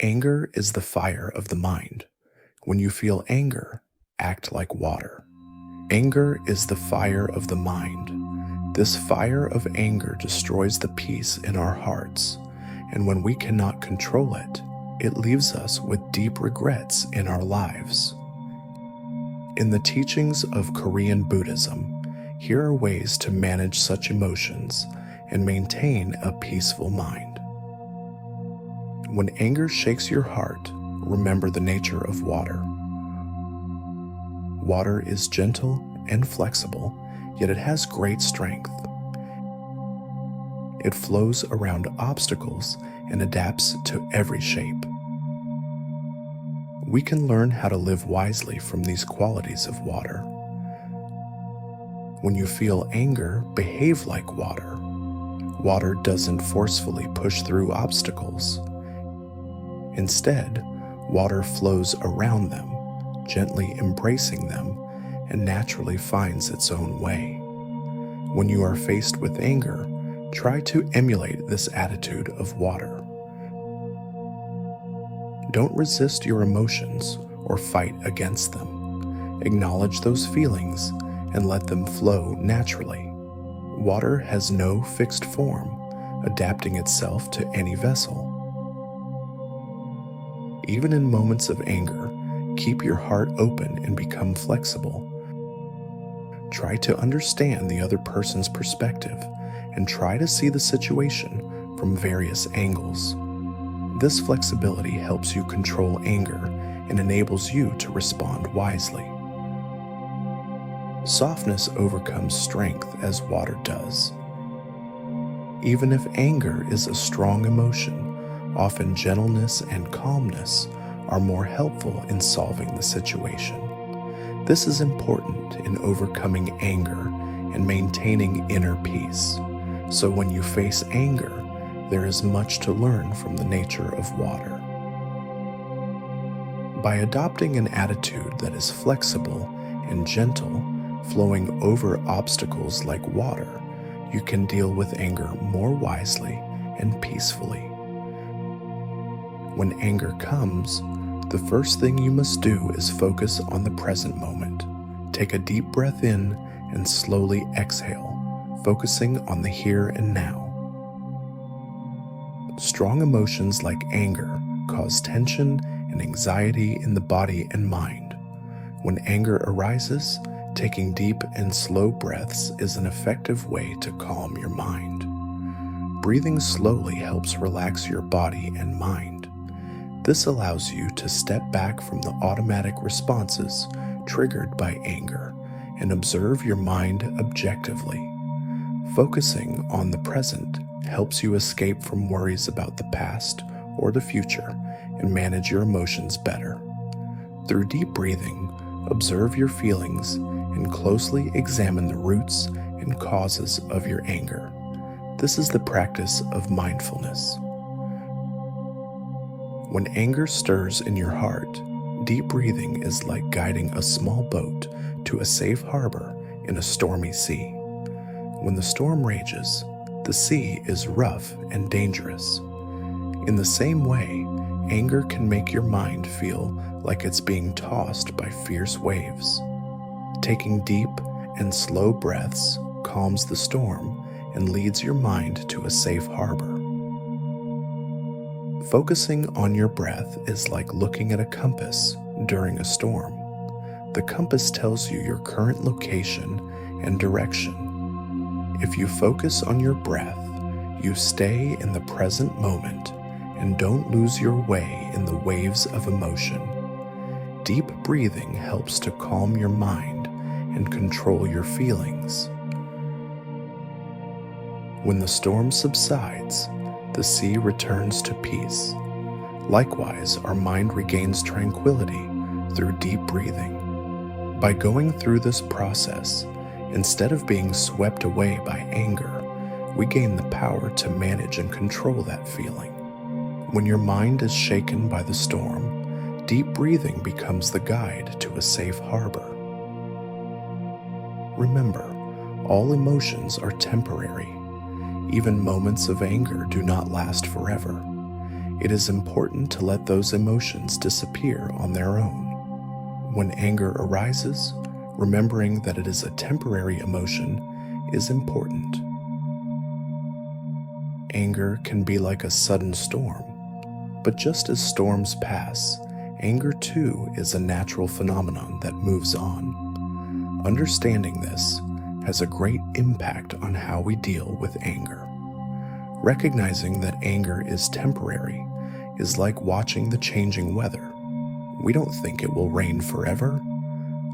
Anger is the fire of the mind. When you feel anger, act like water. Anger is the fire of the mind. This fire of anger destroys the peace in our hearts, and when we cannot control it, it leaves us with deep regrets in our lives. In the teachings of Korean Buddhism, here are ways to manage such emotions and maintain a peaceful mind. When anger shakes your heart, remember the nature of water. Water is gentle and flexible, yet it has great strength. It flows around obstacles and adapts to every shape. We can learn how to live wisely from these qualities of water. When you feel anger, behave like water. Water doesn't forcefully push through obstacles. Instead, water flows around them, gently embracing them, and naturally finds its own way. When you are faced with anger, try to emulate this attitude of water. Don't resist your emotions or fight against them. Acknowledge those feelings and let them flow naturally. Water has no fixed form, adapting itself to any vessel. Even in moments of anger, keep your heart open and become flexible. Try to understand the other person's perspective and try to see the situation from various angles. This flexibility helps you control anger and enables you to respond wisely. Softness overcomes strength as water does. Even if anger is a strong emotion, often gentleness and calmness are more helpful in solving the situation. This is important in overcoming anger and maintaining inner peace. So when you face anger, there is much to learn from the nature of water. By adopting an attitude that is flexible and gentle, flowing over obstacles like water, you can deal with anger more wisely and peacefully. When anger comes, the first thing you must do is focus on the present moment. Take a deep breath in and slowly exhale, focusing on the here and now. Strong emotions like anger cause tension and anxiety in the body and mind. When anger arises, taking deep and slow breaths is an effective way to calm your mind. Breathing slowly helps relax your body and mind. This allows you to step back from the automatic responses triggered by anger and observe your mind objectively. Focusing on the present helps you escape from worries about the past or the future and manage your emotions better. Through deep breathing, observe your feelings and closely examine the roots and causes of your anger. This is the practice of mindfulness. When anger stirs in your heart, deep breathing is like guiding a small boat to a safe harbor in a stormy sea. When the storm rages, the sea is rough and dangerous. In the same way, anger can make your mind feel like it's being tossed by fierce waves. Taking deep and slow breaths calms the storm and leads your mind to a safe harbor. Focusing on your breath is like looking at a compass during a storm. The compass tells you your current location and direction. If you focus on your breath, you stay in the present moment and don't lose your way in the waves of emotion. Deep breathing helps to calm your mind and control your feelings. When the storm subsides, the sea returns to peace. Likewise, our mind regains tranquility through deep breathing. By going through this process, instead of being swept away by anger, we gain the power to manage and control that feeling. When your mind is shaken by the storm, deep breathing becomes the guide to a safe harbor. Remember, all emotions are temporary. Even moments of anger do not last forever. It is important to let those emotions disappear on their own. When anger arises, remembering that it is a temporary emotion is important. Anger can be like a sudden storm, but just as storms pass, anger too is a natural phenomenon that moves on. Understanding this has a great impact on how we deal with anger. Recognizing that anger is temporary is like watching the changing weather. We don't think it will rain forever.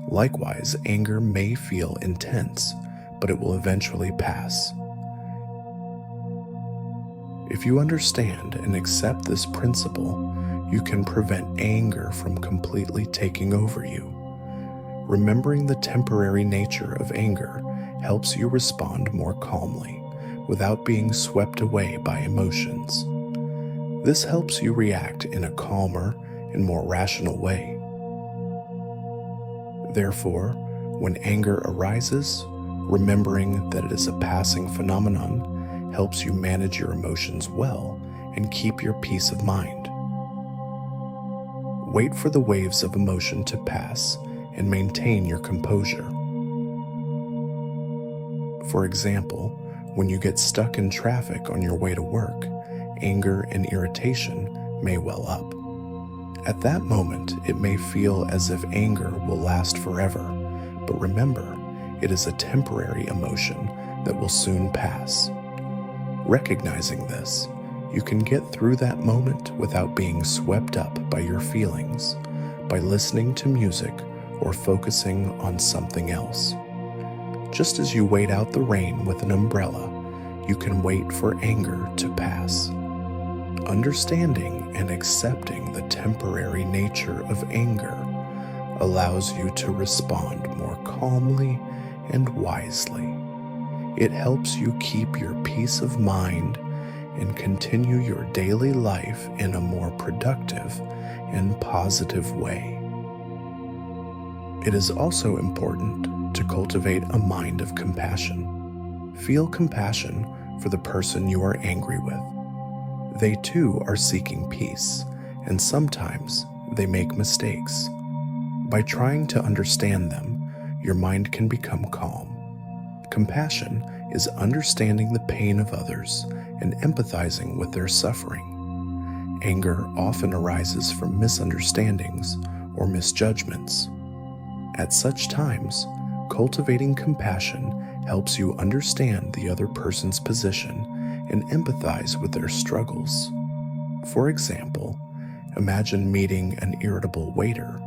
Likewise, anger may feel intense, but it will eventually pass. If you understand and accept this principle, you can prevent anger from completely taking over you. Remembering the temporary nature of anger helps you respond more calmly, without being swept away by emotions. This helps you react in a calmer and more rational way. Therefore, when anger arises, remembering that it is a passing phenomenon helps you manage your emotions well and keep your peace of mind. Wait for the waves of emotion to pass and maintain your composure. For example, when you get stuck in traffic on your way to work, anger and irritation may well up. At that moment, it may feel as if anger will last forever, but remember, it is a temporary emotion that will soon pass. Recognizing this, you can get through that moment without being swept up by your feelings, by listening to music or focusing on something else. Just as you wait out the rain with an umbrella, you can wait for anger to pass. Understanding and accepting the temporary nature of anger allows you to respond more calmly and wisely. It helps you keep your peace of mind and continue your daily life in a more productive and positive way. It is also important to cultivate a mind of compassion. Feel compassion for the person you are angry with. They too are seeking peace, and sometimes they make mistakes. By trying to understand them, your mind can become calm. Compassion is understanding the pain of others and empathizing with their suffering. Anger often arises from misunderstandings or misjudgments. At such times, cultivating compassion helps you understand the other person's position and empathize with their struggles. For example, imagine meeting an irritable waiter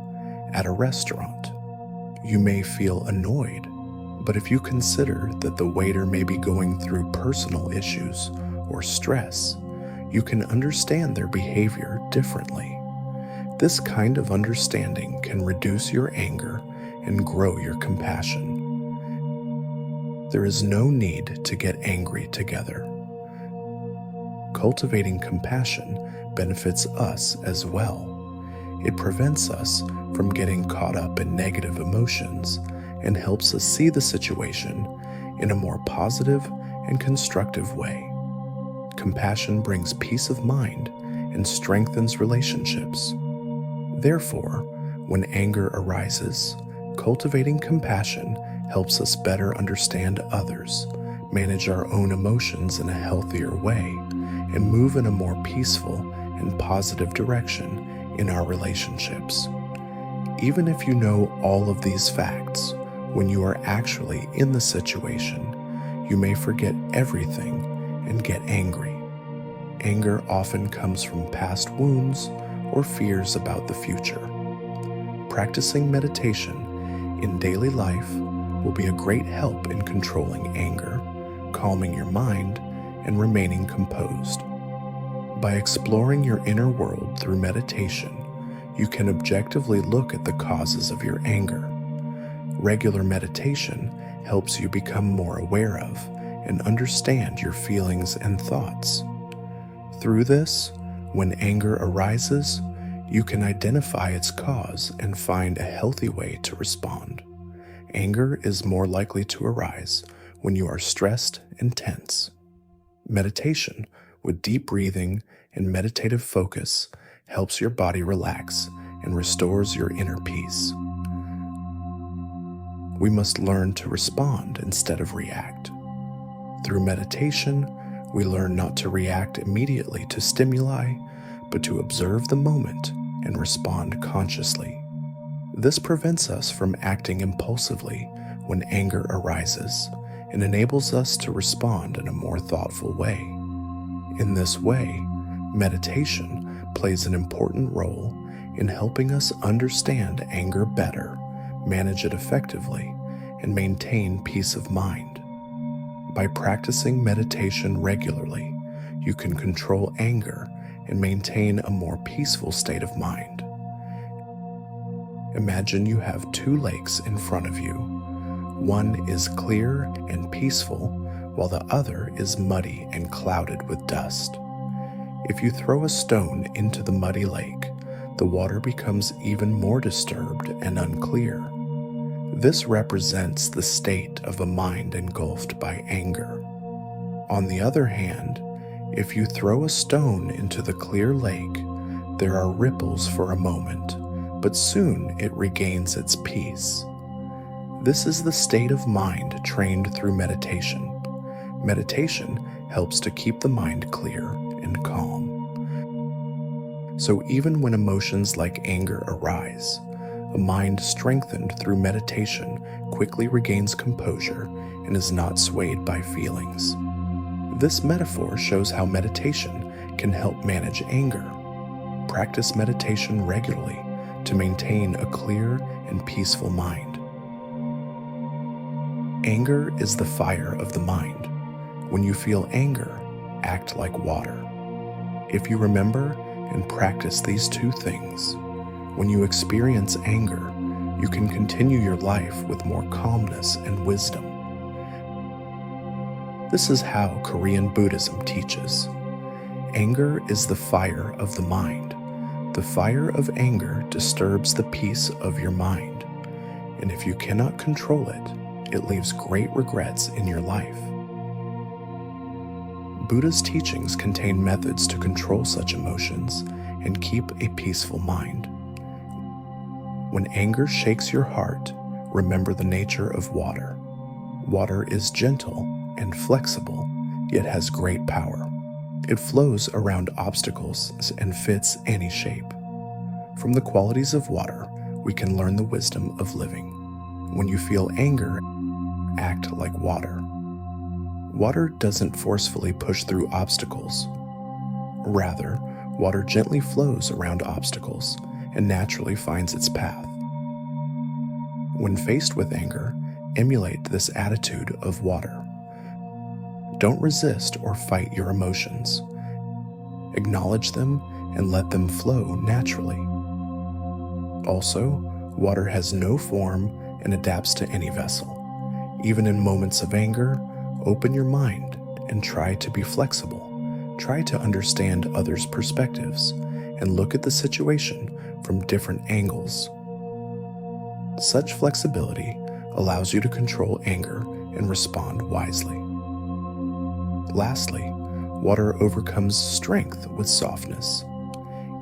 at a restaurant. You may feel annoyed, but if you consider that the waiter may be going through personal issues or stress, you can understand their behavior differently. This kind of understanding can reduce your anger and grow your compassion. There is no need to get angry together. Cultivating compassion benefits us as well. It prevents us from getting caught up in negative emotions and helps us see the situation in a more positive and constructive way. Compassion brings peace of mind and strengthens relationships. Therefore, when anger arises, cultivating compassion helps us better understand others, manage our own emotions in a healthier way, and move in a more peaceful and positive direction in our relationships. Even if you know all of these facts, when you are actually in the situation, you may forget everything and get angry. Anger often comes from past wounds or fears about the future. Practicing meditation in daily life will be a great help in controlling anger, calming your mind, and remaining composed. By exploring your inner world through meditation, you can objectively look at the causes of your anger. Regular meditation helps you become more aware of and understand your feelings and thoughts. Through this, when anger arises, you can identify its cause and find a healthy way to respond. Anger is more likely to arise when you are stressed and tense. Meditation with deep breathing and meditative focus helps your body relax and restores your inner peace. We must learn to respond instead of react. Through meditation, we learn not to react immediately to stimuli, but to observe the moment and respond consciously. This prevents us from acting impulsively when anger arises and enables us to respond in a more thoughtful way. In this way, meditation plays an important role in helping us understand anger better, manage it effectively, and maintain peace of mind. By practicing meditation regularly, you can control anger and maintain a more peaceful state of mind. Imagine you have two lakes in front of you. One is clear and peaceful, while the other is muddy and clouded with dust. If you throw a stone into the muddy lake, the water becomes even more disturbed and unclear. This represents the state of a mind engulfed by anger. On the other hand, if you throw a stone into the clear lake, there are ripples for a moment, but soon it regains its peace. This is the state of mind trained through meditation. Meditation helps to keep the mind clear and calm. So even when emotions like anger arise, a mind strengthened through meditation quickly regains composure and is not swayed by feelings. This metaphor shows how meditation can help manage anger. Practice meditation regularly to maintain a clear and peaceful mind. Anger is the fire of the mind. When you feel anger, act like water. If you remember and practice these two things, when you experience anger, you can continue your life with more calmness and wisdom. This is how Korean Buddhism teaches. Anger is the fire of the mind. The fire of anger disturbs the peace of your mind, and if you cannot control it, it leaves great regrets in your life. Buddha's teachings contain methods to control such emotions and keep a peaceful mind. When anger shakes your heart, remember the nature of water. Water is gentle and flexible, yet has great power. It flows around obstacles and fits any shape. From the qualities of water, we can learn the wisdom of living. When you feel anger, act like water. Water doesn't forcefully push through obstacles. Rather, water gently flows around obstacles and naturally finds its path. When faced with anger, emulate this attitude of water. Don't resist or fight your emotions. Acknowledge them and let them flow naturally. Also, water has no form and adapts to any vessel. Even in moments of anger, open your mind and try to be flexible. Try to understand others' perspectives and look at the situation from different angles. Such flexibility allows you to control anger and respond wisely. Lastly, water overcomes strength with softness.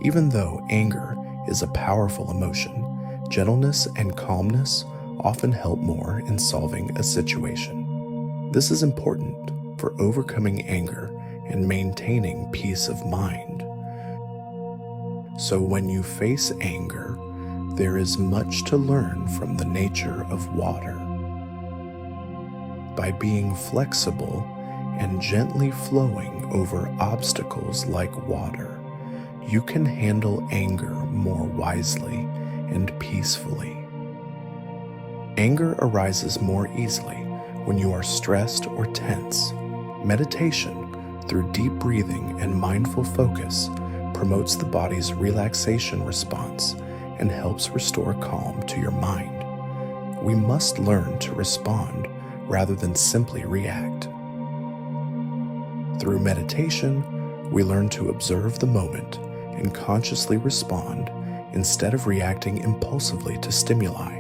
Even though anger is a powerful emotion, gentleness and calmness often help more in solving a situation. This is important for overcoming anger and maintaining peace of mind. So when you face anger, there is much to learn from the nature of water. By being flexible and gently flowing over obstacles like water, you can handle anger more wisely and peacefully. Anger arises more easily when you are stressed or tense. Meditation, through deep breathing and mindful focus, promotes the body's relaxation response and helps restore calm to your mind. We must learn to respond rather than simply react. Through meditation, we learn to observe the moment and consciously respond instead of reacting impulsively to stimuli.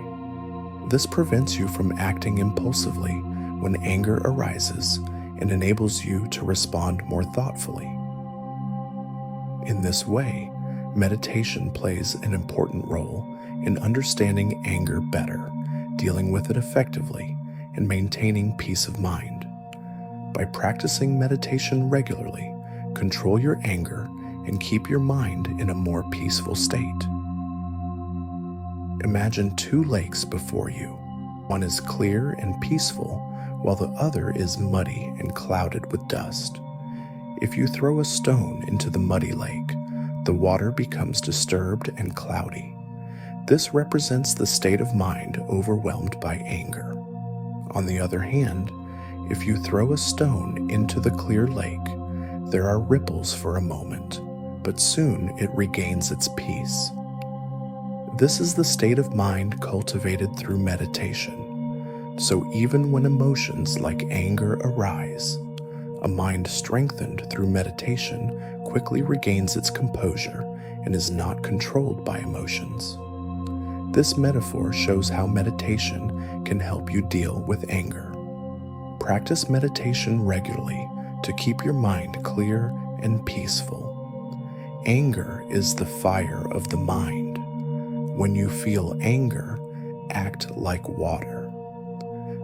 This prevents you from acting impulsively when anger arises and enables you to respond more thoughtfully. In this way, meditation plays an important role in understanding anger better, dealing with it effectively, and maintaining peace of mind. By practicing meditation regularly, control your anger and keep your mind in a more peaceful state. Imagine two lakes before you. One is clear and peaceful, while the other is muddy and clouded with dust. If you throw a stone into the muddy lake, the water becomes disturbed and cloudy. This represents the state of mind overwhelmed by anger. On the other hand, if you throw a stone into the clear lake, there are ripples for a moment, but soon it regains its peace. This is the state of mind cultivated through meditation. So even when emotions like anger arise, a mind strengthened through meditation quickly regains its composure and is not controlled by emotions. This metaphor shows how meditation can help you deal with anger. Practice meditation regularly to keep your mind clear and peaceful. Anger is the fire of the mind. When you feel anger, act like water.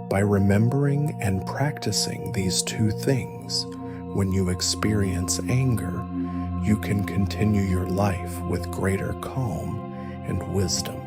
By remembering and practicing these two things, when you experience anger, you can continue your life with greater calm and wisdom.